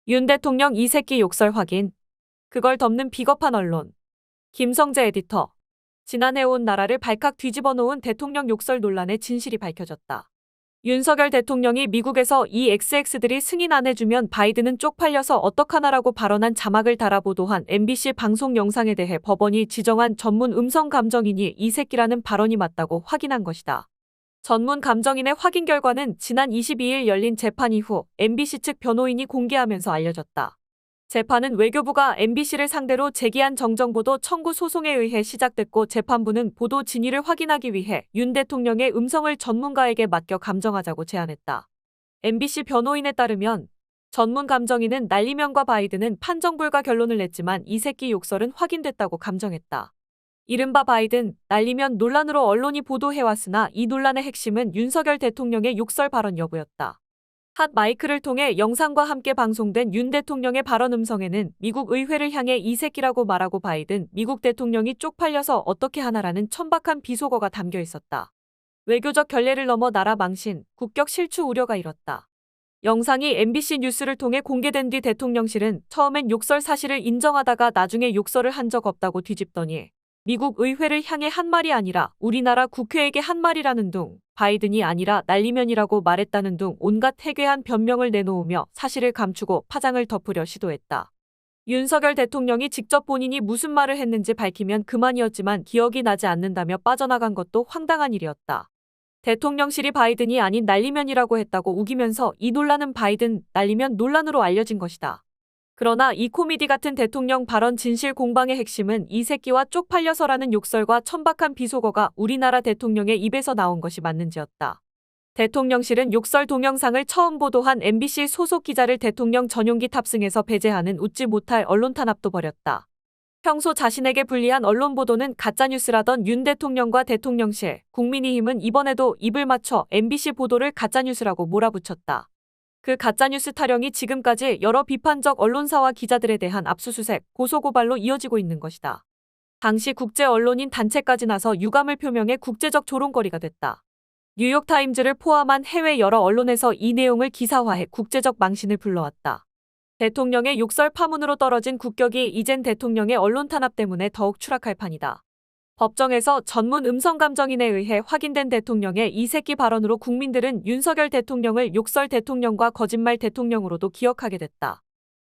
윤 대통령 이 새끼 욕설 확인. 그걸 덮는 비겁한 언론. 김성재 에디터. 지난해 온 나라를 발칵 뒤집어 놓은 대통령 욕설 논란의 진실이 밝혀졌다. 윤석열 대통령이 미국에서 이 XX들이 승인 안 해주면 바이든은 쪽팔려서 어떡하나라고 발언한 자막을 달아 보도한 MBC 방송 영상에 대해 법원이 지정한 전문 음성 감정인이 이 새끼라는 발언이 맞다고 확인한 것이다. 전문 감정인의 확인 결과는 지난 22일 열린 재판 이후 MBC 측 변호인이 공개하면서 알려졌다. 재판은 외교부가 MBC를 상대로 제기한 정정보도 청구 소송에 의해 시작됐고 재판부는 보도 진위를 확인하기 위해 윤 대통령의 음성을 전문가에게 맡겨 감정하자고 제안했다. MBC 변호인에 따르면 전문 감정인은 날리면과 바이든은 판정 불가 결론을 냈지만 이 새끼 욕설은 확인됐다고 감정했다. 이른바 바이든, 날리면 논란으로 언론이 보도해왔으나 이 논란의 핵심은 윤석열 대통령의 욕설 발언 여부였다. 핫 마이크를 통해 영상과 함께 방송된 윤 대통령의 발언 음성에는 미국 의회를 향해 이 새끼라고 말하고 바이든, 미국 대통령이 쪽팔려서 어떻게 하나라는 천박한 비속어가 담겨 있었다. 외교적 결례를 넘어 나라 망신, 국격 실추 우려가 일었다. 영상이 MBC 뉴스를 통해 공개된 뒤 대통령실은 처음엔 욕설 사실을 인정하다가 나중에 욕설을 한 적 없다고 뒤집더니 미국 의회를 향해 한 말이 아니라 우리나라 국회에게 한 말이라는 둥, 바이든이 아니라 날리면이라고 말했다는 둥 온갖 해괴한 변명을 내놓으며 사실을 감추고 파장을 덮으려 시도했다. 윤석열 대통령이 직접 본인이 무슨 말을 했는지 밝히면 그만이었지만 기억이 나지 않는다며 빠져나간 것도 황당한 일이었다. 대통령실이 바이든이 아닌 날리면이라고 했다고 우기면서 이 논란은 바이든, 날리면 논란으로 알려진 것이다. 그러나 이 코미디 같은 대통령 발언 진실 공방의 핵심은 이 새끼와 쪽팔려서라는 욕설과 천박한 비속어가 우리나라 대통령의 입에서 나온 것이 맞는지였다. 대통령실은 욕설 동영상을 처음 보도한 MBC 소속 기자를 대통령 전용기 탑승해서 배제하는 웃지 못할 언론 탄압도 벌였다. 평소 자신에게 불리한 언론 보도는 가짜뉴스라던 윤 대통령과 대통령실, 국민의힘은 이번에도 입을 맞춰 MBC 보도를 가짜뉴스라고 몰아붙였다. 그 가짜뉴스 타령이 지금까지 여러 비판적 언론사와 기자들에 대한 압수수색, 고소고발로 이어지고 있는 것이다. 당시 국제 언론인 단체까지 나서 유감을 표명해 국제적 조롱거리가 됐다. 뉴욕타임즈를 포함한 해외 여러 언론에서 이 내용을 기사화해 국제적 망신을 불러왔다. 대통령의 욕설 파문으로 떨어진 국격이 이젠 대통령의 언론 탄압 때문에 더욱 추락할 판이다. 법정에서 전문 음성감정인에 의해 확인된 대통령의 이 새끼 발언으로 국민들은 윤석열 대통령을 욕설 대통령과 거짓말 대통령으로도 기억하게 됐다.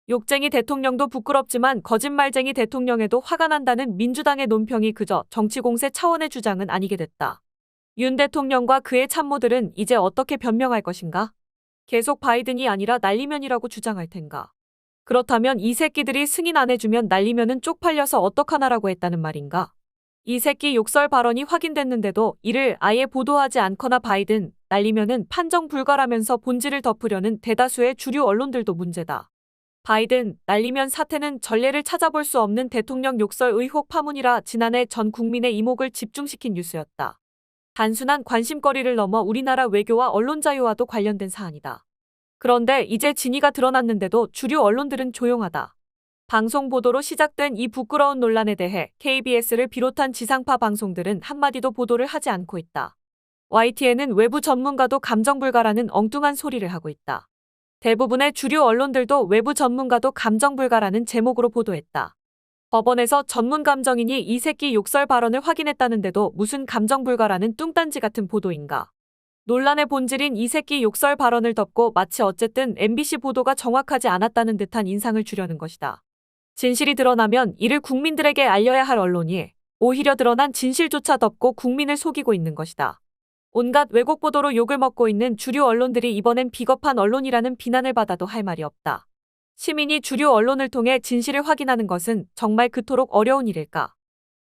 욕쟁이 대통령도 부끄럽지만 거짓말쟁이 대통령에도 화가 난다는 민주당의 논평이 그저 정치공세 차원의 주장은 아니게 됐다. 윤 대통령과 그의 참모들은 이제 어떻게 변명할 것인가? 계속 바이든이 아니라 날리면이라고 주장할 텐가? 그렇다면 이 새끼들이 승인 안 해주면 날리면은 쪽팔려서 어떡하나라고 했다는 말인가? 이 새끼 욕설 발언이 확인됐는데도 이를 아예 보도하지 않거나 바이든, 날리면은 판정 불가라면서 본질을 덮으려는 대다수의 주류 언론들도 문제다. 바이든, 날리면 사태는 전례를 찾아볼 수 없는 대통령 욕설 의혹 파문이라 지난해 전 국민의 이목을 집중시킨 뉴스였다. 단순한 관심거리를 넘어 우리나라 외교와 언론 자유와도 관련된 사안이다. 그런데 이제 진위가 드러났는데도 주류 언론들은 조용하다. 방송 보도로 시작된 이 부끄러운 논란에 대해 KBS를 비롯한 지상파 방송들은 한마디도 보도를 하지 않고 있다. YTN은 외부 전문가도 감정불가라는 엉뚱한 소리를 하고 있다. 대부분의 주류 언론들도 외부 전문가도 감정불가라는 제목으로 보도했다. 법원에서 전문 감정인이 이 새끼 욕설 발언을 확인했다는데도 무슨 감정불가라는 뚱딴지 같은 보도인가. 논란의 본질인 이 새끼 욕설 발언을 덮고 마치 어쨌든 MBC 보도가 정확하지 않았다는 듯한 인상을 주려는 것이다. 진실이 드러나면 이를 국민들에게 알려야 할 언론이 오히려 드러난 진실조차 덮고 국민을 속이고 있는 것이다. 온갖 왜곡 보도로 욕을 먹고 있는 주류 언론들이 이번엔 비겁한 언론이라는 비난을 받아도 할 말이 없다. 시민이 주류 언론을 통해 진실을 확인하는 것은 정말 그토록 어려운 일일까?